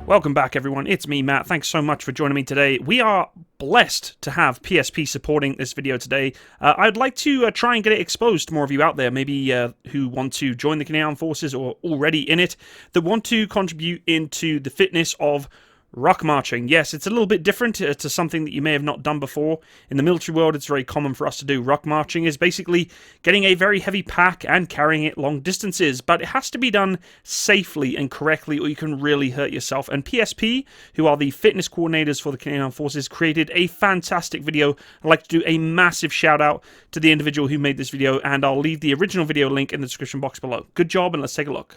Welcome back everyone, it's me Matt, thanks so much for joining me today. We are blessed to have PSP supporting this video today. I'd like to try and get it exposed to more of you out there, maybe who want to join the Canadian Armed Forces or already in it, that want to contribute into the fitness of ruck marching. Yes, it's a little bit different to something that you may have not done before. In the military world, it's very common for us to do ruck marching, is basically getting a very heavy pack and carrying it long distances, but it has to be done safely and correctly or you can really hurt yourself. And PSP, who are the fitness coordinators for the Canadian Armed Forces, created a fantastic video. I'd like to do a massive shout out to the individual who made this video, and I'll leave the original video link in the description box below. Good job, and let's take a look.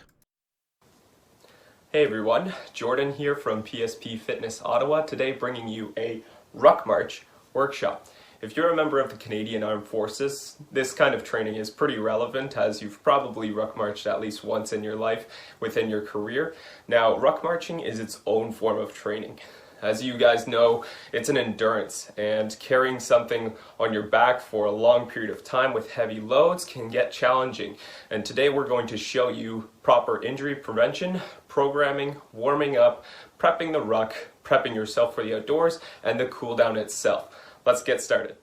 Hey everyone, Jordan here from PSP Fitness Ottawa, today bringing you a Ruck March workshop. If you're a member of the Canadian Armed Forces, this kind of training is pretty relevant as you've probably ruck marched at least once in your life within your career. Now, ruck marching is its own form of training. As you guys know, it's an endurance, and carrying something on your back for a long period of time with heavy loads can get challenging. And today we're going to show you proper injury prevention, programming, warming up, prepping the ruck, prepping yourself for the outdoors, and the cool down itself. Let's get started.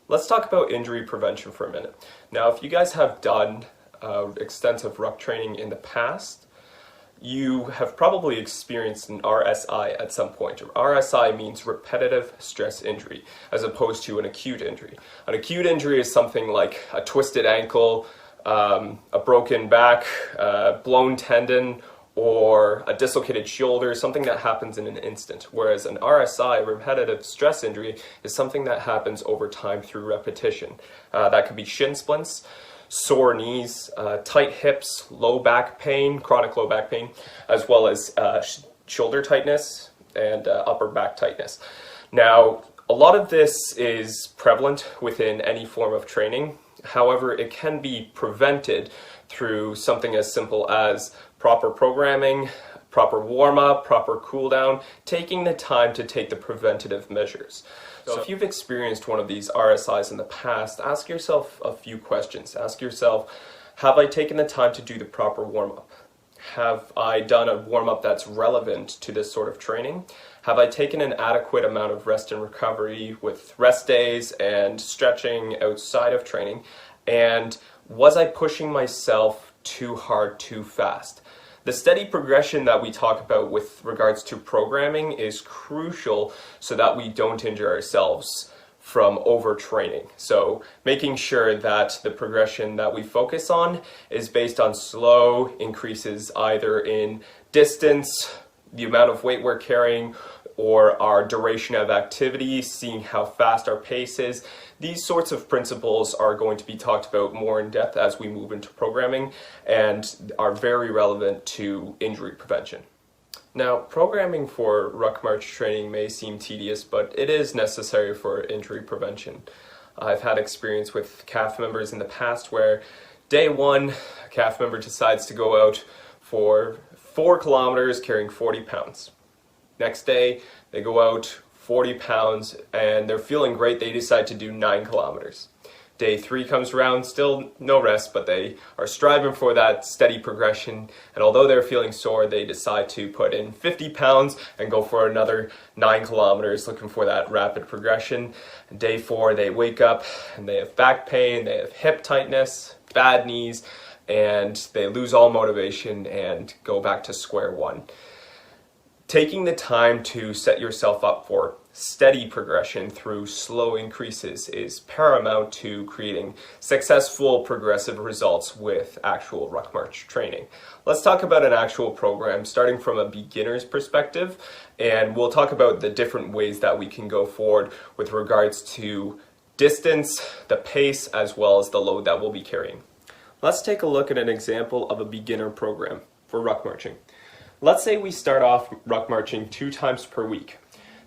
Let's talk about injury prevention for a minute. Now, if you guys have done extensive ruck training in the past, you have probably experienced an RSI at some point. RSI means repetitive stress injury, as opposed to an acute injury. An acute injury is something like a twisted ankle, a broken back, blown tendon, or a dislocated shoulder, something that happens in an instant. Whereas an RSI, repetitive stress injury, is something that happens over time through repetition. That could be shin splints, sore knees, tight hips, low back pain, chronic low back pain, as well as shoulder tightness and upper back tightness. Now, a lot of this is prevalent within any form of training. However, it can be prevented through something as simple as proper programming, proper warm-up, proper cool-down, taking the time to take the preventative measures. So if you've experienced one of these RSIs in the past, ask yourself a few questions. Ask yourself, have I taken the time to do the proper warm-up? Have I done a warm-up that's relevant to this sort of training? Have I taken an adequate amount of rest and recovery with rest days and stretching outside of training? And was I pushing myself too hard, too fast? The steady progression that we talk about with regards to programming is crucial so that we don't injure ourselves from overtraining. So making sure that the progression that we focus on is based on slow increases either in distance, the amount of weight we're carrying, or our duration of activity, seeing how fast our pace is. These sorts of principles are going to be talked about more in depth as we move into programming and are very relevant to injury prevention. Now, programming for ruck march training may seem tedious, but it is necessary for injury prevention. I've had experience with CAF members in the past where day one, a CAF member decides to go out for 4 kilometers carrying 40 pounds. Next day, they go out 40 pounds and they're feeling great, they decide to do 9 kilometers. Day 3 comes around, still no rest, but they are striving for that steady progression, and although they're feeling sore, they decide to put in 50 pounds and go for another 9 kilometers, looking for that rapid progression. And day 4, they wake up and they have back pain, they have hip tightness, bad knees, and they lose all motivation and go back to square one. Taking the time to set yourself up for steady progression through slow increases is paramount to creating successful progressive results with actual ruck march training. Let's talk about an actual program starting from a beginner's perspective, and we'll talk about the different ways that we can go forward with regards to distance, the pace, as well as the load that we'll be carrying. Let's take a look at an example of a beginner program for ruck marching. Let's say we start off ruck marching 2 times per week.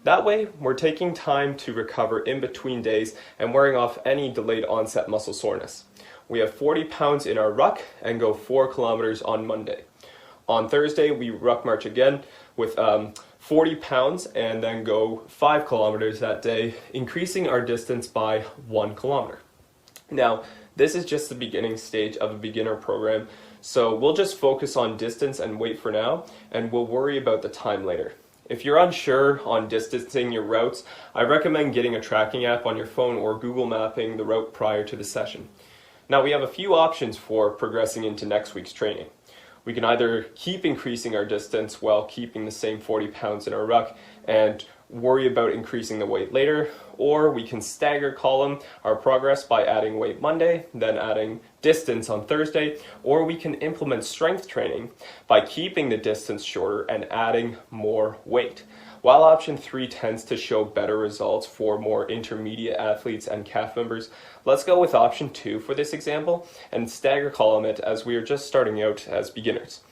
That way, we're taking time to recover in between days and wearing off any delayed onset muscle soreness. We have 40 pounds in our ruck and go 4 kilometers on Monday. On Thursday, we ruck march again with 40 pounds and then go 5 kilometers that day, increasing our distance by 1 kilometer. Now, this is just the beginning stage of a beginner program. So we'll just focus on distance and weight for now, and we'll worry about the time later. If you're unsure on distancing your routes, I recommend getting a tracking app on your phone or Google mapping the route prior to the session. Now we have a few options for progressing into next week's training. We can either keep increasing our distance while keeping the same 40 pounds in our ruck and worry about increasing the weight later, or we can stagger column our progress by adding weight Monday, then adding distance on Thursday, or we can implement strength training by keeping the distance shorter and adding more weight. While option 3 tends to show better results for more intermediate athletes and CAF members, let's go with option 2 for this example and stagger column it as we are just starting out as beginners.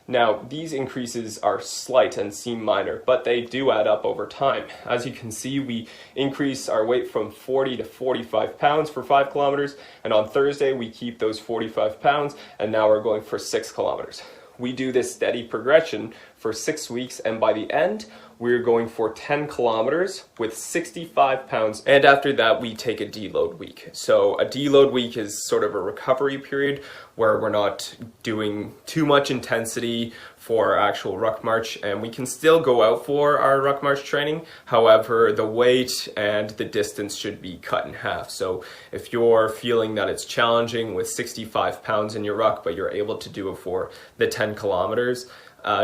Now, these increases are slight and seem minor, but they do add up over time. As you can see, we increase our weight from 40 to 45 pounds for 5 kilometers, and on Thursday we keep those 45 pounds, and now we're going for 6 kilometers. We do this steady progression for 6 weeks, and by the end, we're going for 10 kilometers with 65 pounds. And after that, we take a deload week. So a deload week is sort of a recovery period where we're not doing too much intensity for our actual ruck march, and we can still go out for our ruck march training. However, the weight and the distance should be cut in half. So if you're feeling that it's challenging with 65 pounds in your ruck, but you're able to do it for the 10 kilometers,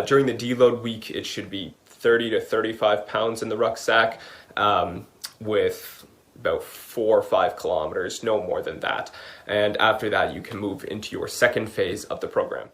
during the deload week, it should be 30 to 35 pounds in the rucksack with about 4 or 5 kilometers, no more than that. And after that, you can move into your second phase of the program.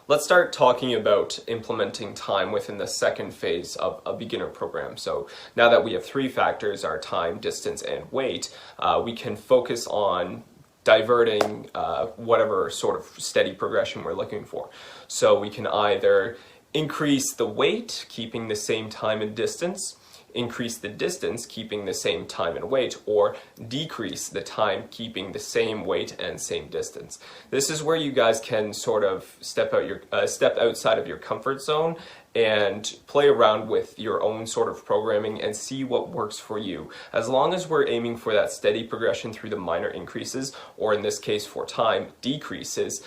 Let's start talking about implementing time within the second phase of a beginner program. So now that we have 3 factors, our time, distance, and weight, we can focus on diverting whatever sort of steady progression we're looking for. So we can either increase the weight, keeping the same time and distance, increase the distance, keeping the same time and weight, or decrease the time, keeping the same weight and same distance. This is where you guys can sort of step outside of your comfort zone and play around with your own sort of programming and see what works for you. As long as we're aiming for that steady progression through the minor increases, or in this case for time, decreases,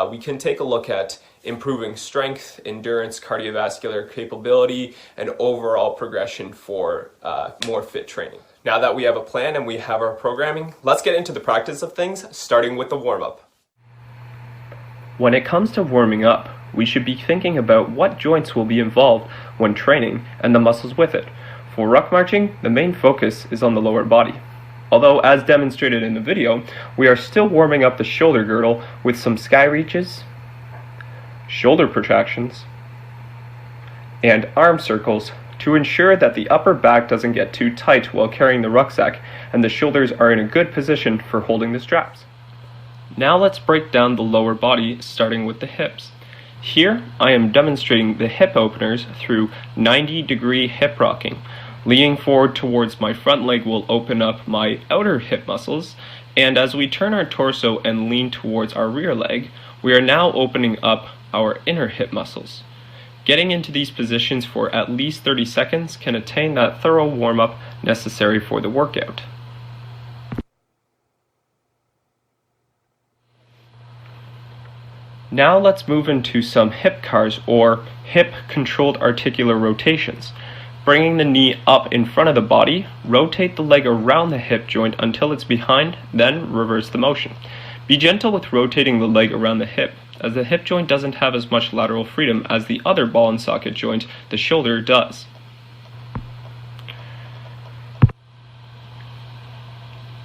we can take a look at improving strength, endurance, cardiovascular capability, and overall progression for more fit training. Now that we have a plan and we have our programming, let's get into the practice of things, starting with the warm-up. When it comes to warming up, we should be thinking about what joints will be involved when training and the muscles with it. For ruck marching, the main focus is on the lower body. Although, as demonstrated in the video, we are still warming up the shoulder girdle with some sky reaches, shoulder protractions, and arm circles to ensure that the upper back doesn't get too tight while carrying the rucksack and the shoulders are in a good position for holding the straps. Now let's break down the lower body, starting with the hips. Here, I am demonstrating the hip openers through 90-degree hip rocking. Leaning forward towards my front leg will open up my outer hip muscles, and as we turn our torso and lean towards our rear leg, we are now opening up our inner hip muscles. Getting into these positions for at least 30 seconds can attain that thorough warm-up necessary for the workout. Now let's move into some hip cars, or hip controlled articular rotations. Bringing the knee up in front of the body, rotate the leg around the hip joint until it's behind, then reverse the motion. Be gentle with rotating the leg around the hip, as the hip joint doesn't have as much lateral freedom as the other ball and socket joint, the shoulder, does.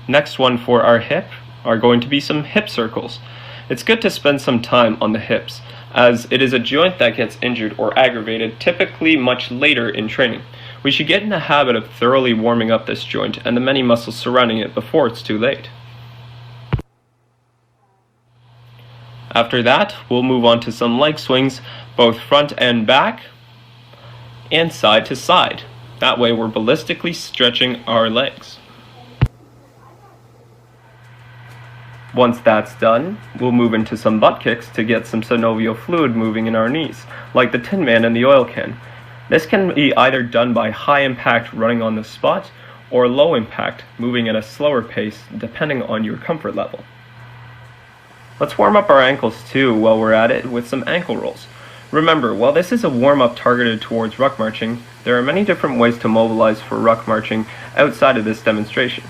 Next one for our hip are going to be some hip circles. It's good to spend some time on the hips, as it is a joint that gets injured or aggravated typically much later in training. We should get in the habit of thoroughly warming up this joint and the many muscles surrounding it before it's too late. After that, we'll move on to some leg swings, both front and back, and side to side. That way we're ballistically stretching our legs. Once that's done, we'll move into some butt kicks to get some synovial fluid moving in our knees, like the Tin Man and the oil can. This can be either done by high impact running on the spot, or low impact moving at a slower pace depending on your comfort level. Let's warm up our ankles too while we're at it with some ankle rolls. Remember, while this is a warm-up targeted towards ruck marching, there are many different ways to mobilize for ruck marching outside of this demonstration.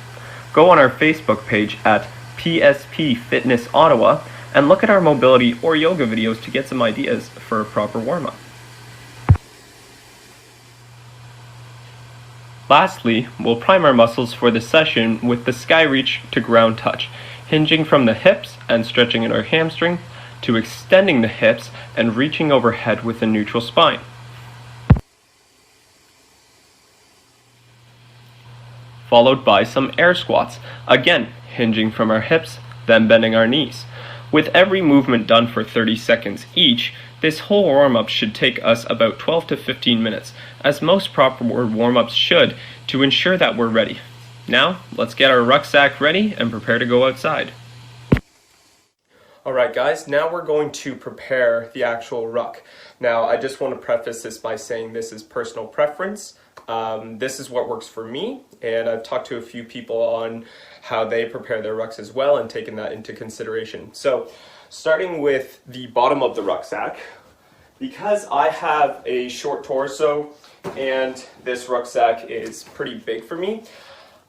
Go on our Facebook page at PSP Fitness Ottawa and look at our mobility or yoga videos to get some ideas for a proper warm-up. Lastly, we'll prime our muscles for this session with the sky reach to ground touch, hinging from the hips and stretching in our hamstring, to extending the hips and reaching overhead with a neutral spine. Followed by some air squats, again hinging from our hips, then bending our knees. With every movement done for 30 seconds each, this whole warm-up should take us about 12 to 15 minutes, as most proper warm-ups should, to ensure that we're ready. Now, let's get our rucksack ready and prepare to go outside. Alright guys, now we're going to prepare the actual ruck. Now I just want to preface this by saying this is personal preference. This is what works for me, and I've talked to a few people on how they prepare their rucks as well and taken that into consideration. So starting with the bottom of the rucksack, because I have a short torso and this rucksack is pretty big for me,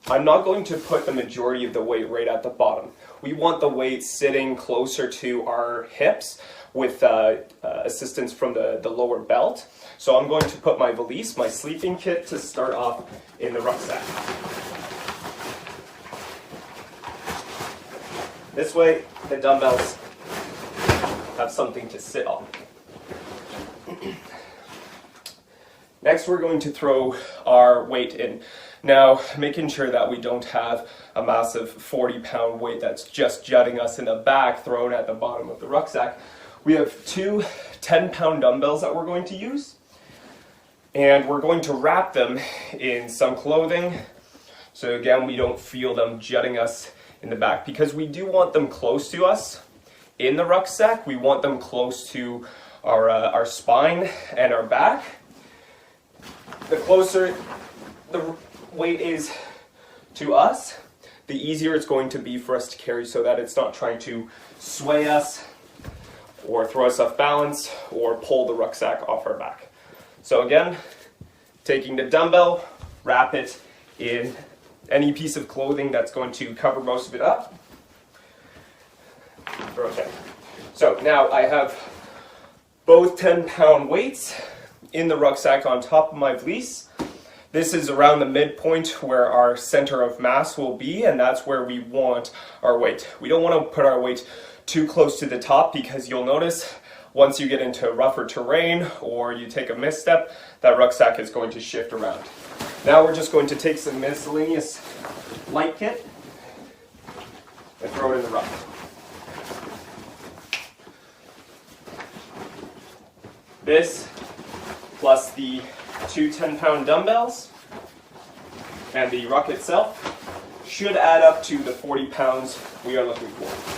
I'm not going to put the majority of the weight right at the bottom. We want the weight sitting closer to our hips with assistance from the lower belt. So I'm going to put my valise, my sleeping kit, to start off in the rucksack. This way, the dumbbells have something to sit on. Next, we're going to throw our weight in. Now, making sure that we don't have a massive 40-pound weight that's just jutting us in the back thrown at the bottom of the rucksack. We have two 10-pound dumbbells that we're going to use, and we're going to wrap them in some clothing so again we don't feel them jutting us in the back, because we do want them close to us in the rucksack. We want them close to our spine and our back. The closer the weight is to us, the easier it's going to be for us to carry, so that it's not trying to sway us or throw us off balance or pull the rucksack off our back. So again, taking the dumbbell, wrap it in any piece of clothing that's going to cover most of it up. Throw it down. So now I have both 10-pound weights in the rucksack on top of my valise. This is around the midpoint where our center of mass will be, and that's where we want our weight. We don't want to put our weight too close to the top, because you'll notice once you get into rougher terrain or you take a misstep, that rucksack is going to shift around. Now we're just going to take some miscellaneous light kit and throw it in the ruck. This plus the two 10-pound dumbbells and the ruck itself should add up to the 40 pounds we are looking for.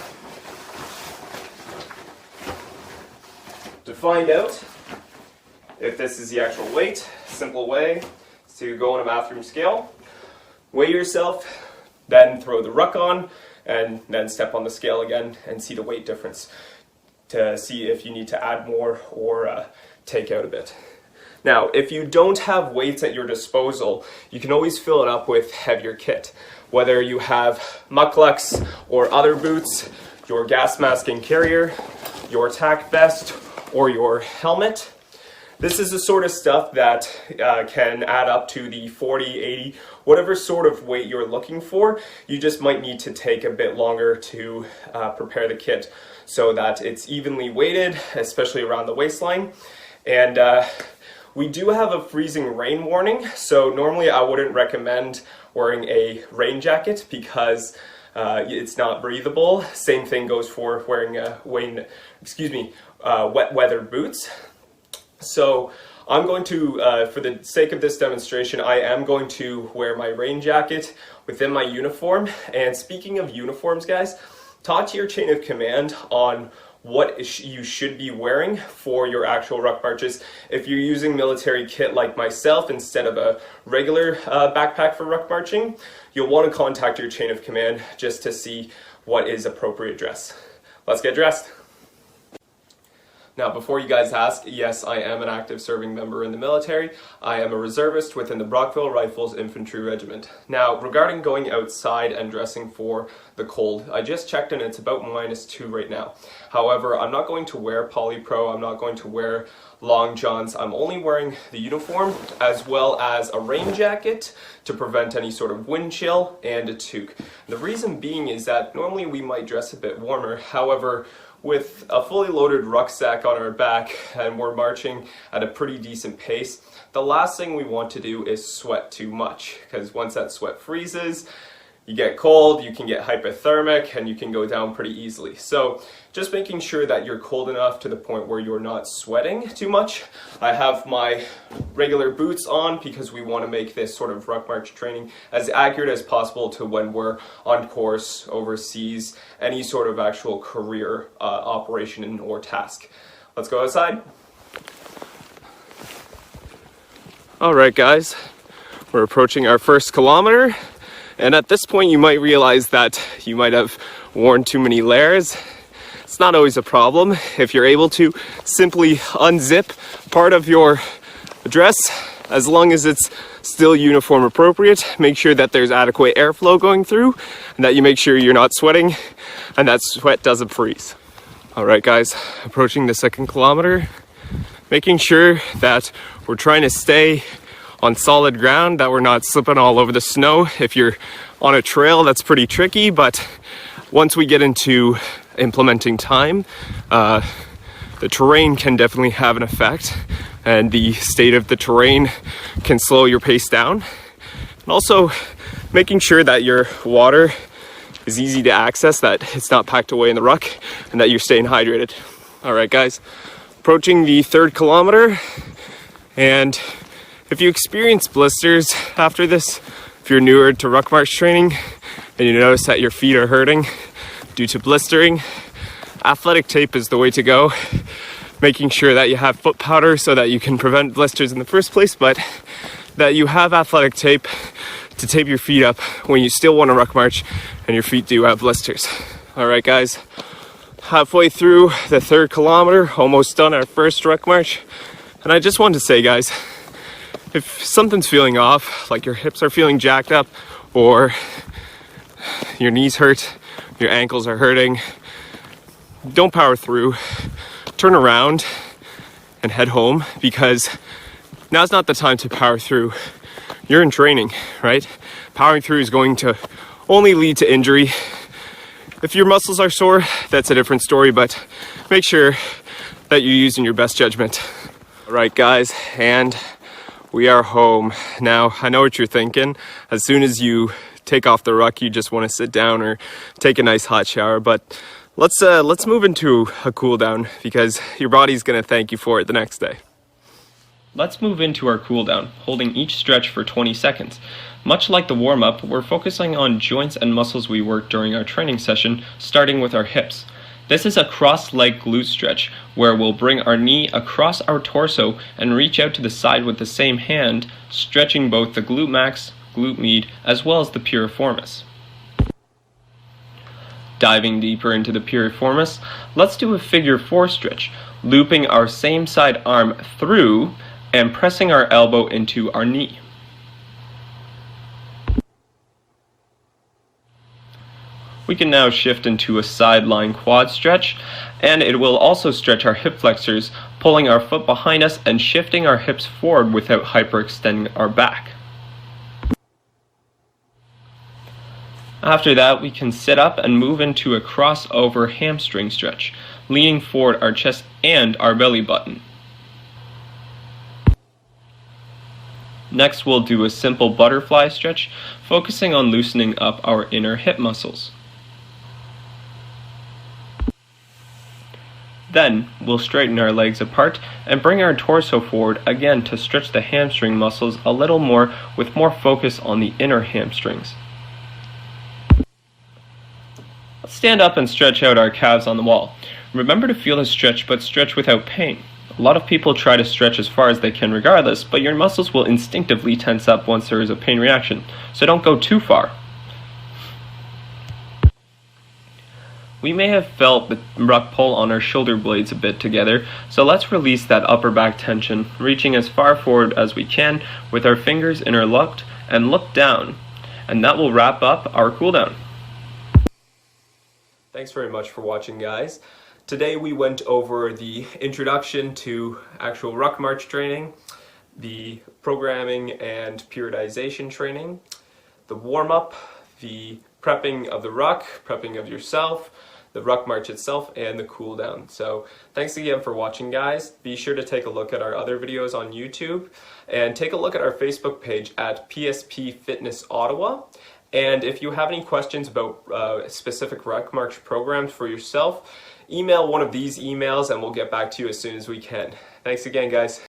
To find out if this is the actual weight, simple way is to go on a bathroom scale, weigh yourself, then throw the ruck on, and then step on the scale again and see the weight difference to see if you need to add more or take out a bit. Now, if you don't have weights at your disposal, you can always fill it up with heavier kit. Whether you have mucklucks or other boots, your gas mask and carrier, your tack vest, or your helmet. This is the sort of stuff that can add up to the 40, 80, whatever sort of weight you're looking for. You just might need to take a bit longer to prepare the kit so that it's evenly weighted, especially around the waistline. And we do have a freezing rain warning, so normally I wouldn't recommend wearing a rain jacket because it's not breathable. Same thing goes for wearing wet weather boots. So I'm going to, for the sake of this demonstration, I am going to wear my rain jacket within my uniform. And speaking of uniforms, guys, talk to your chain of command on what you should be wearing for your actual ruck marches. If you're using military kit like myself instead of a regular backpack for ruck marching, you'll want to contact your chain of command just to see what is appropriate dress. let's get dressed. Now, before you guys ask, yes, I am an active serving member in the military. I am a reservist within the Brockville Rifles Infantry Regiment. Now, regarding going outside and dressing for the cold, I just checked and it's about -2 right now. However, I'm not going to wear polypro, I'm not going to wear long johns. I'm only wearing the uniform as well as a rain jacket to prevent any sort of wind chill and a toque. The reason being is that normally we might dress a bit warmer. However, with a fully loaded rucksack on our back and we're marching at a pretty decent pace, the last thing we want to do is sweat too much, because once that sweat freezes, you get cold, you can get hypothermic, and you can go down pretty easily. So just making sure that you're cold enough to the point where you're not sweating too much. I have my regular boots on because we want to make this sort of ruck march training as accurate as possible to when we're on course overseas, any sort of actual career operation or task. Let's go outside. Alright guys, we're approaching our first kilometer. And at this point, you might realize that you might have worn too many layers. It's not always a problem. If you're able to simply unzip part of your dress, as long as it's still uniform appropriate, make sure that there's adequate airflow going through and that you make sure you're not sweating and that sweat doesn't freeze. All right, guys, approaching the second kilometer, making sure that we're trying to stay on solid ground, that we're not slipping all over the snow. If you're on a trail, that's pretty tricky, but once we get into implementing time, the terrain can definitely have an effect, and the state of the terrain can slow your pace down. And also making sure that your water is easy to access, that it's not packed away in the ruck, and that you're staying hydrated. All right, guys, approaching the third kilometer, and if you experience blisters after this, if you're newer to ruck march training and you notice that your feet are hurting due to blistering, athletic tape is the way to go. Making sure that you have foot powder so that you can prevent blisters in the first place, but that you have athletic tape to tape your feet up when you still want to ruck march and your feet do have blisters. All right, guys, halfway through the third kilometer, almost done our first ruck march. And I just wanted to say, guys, if something's feeling off, like your hips are feeling jacked up, or your knees hurt, your ankles are hurting, don't power through. Turn around and head home, because now's not the time to power through. You're in training, right? Powering through is going to only lead to injury. If your muscles are sore, that's a different story, but make sure that you're using your best judgment. All right, guys, and we are home. Now, I know what you're thinking. As soon as you take off the ruck, you just want to sit down or take a nice hot shower, but let's move into a cool down, because your body's going to thank you for it the next day. Let's move into our cool down, holding each stretch for 20 seconds. Much like the warm-up, we're focusing on joints and muscles we work during our training session, starting with our hips. This is a cross-leg glute stretch, where we'll bring our knee across our torso and reach out to the side with the same hand, stretching both the glute max, glute med, as well as the piriformis. Diving deeper into the piriformis, let's do a figure 4 stretch, looping our same side arm through and pressing our elbow into our knee. We can now shift into a sideline quad stretch, and it will also stretch our hip flexors, pulling our foot behind us and shifting our hips forward without hyperextending our back. After that, we can sit up and move into a crossover hamstring stretch, leaning forward our chest and our belly button. Next, we'll do a simple butterfly stretch, focusing on loosening up our inner hip muscles. Then, we'll straighten our legs apart and bring our torso forward again to stretch the hamstring muscles a little more, with more focus on the inner hamstrings. Let's stand up and stretch out our calves on the wall. Remember to feel the stretch, but stretch without pain. A lot of people try to stretch as far as they can regardless, but your muscles will instinctively tense up once there is a pain reaction, so don't go too far. We may have felt the ruck pull on our shoulder blades a bit together, so let's release that upper back tension, reaching as far forward as we can with our fingers interlocked and look down. And that will wrap up our cooldown. Thanks very much for watching, guys. Today we went over the introduction to actual ruck march training, the programming and periodization training, the warm-up, the prepping of the ruck, prepping of yourself, the ruck march itself, and the cooldown. So thanks again for watching, guys. Be sure to take a look at our other videos on YouTube and take a look at our Facebook page at PSP Fitness Ottawa. And if you have any questions about specific ruck march programs for yourself, email one of these emails and we'll get back to you as soon as we can. Thanks again, guys.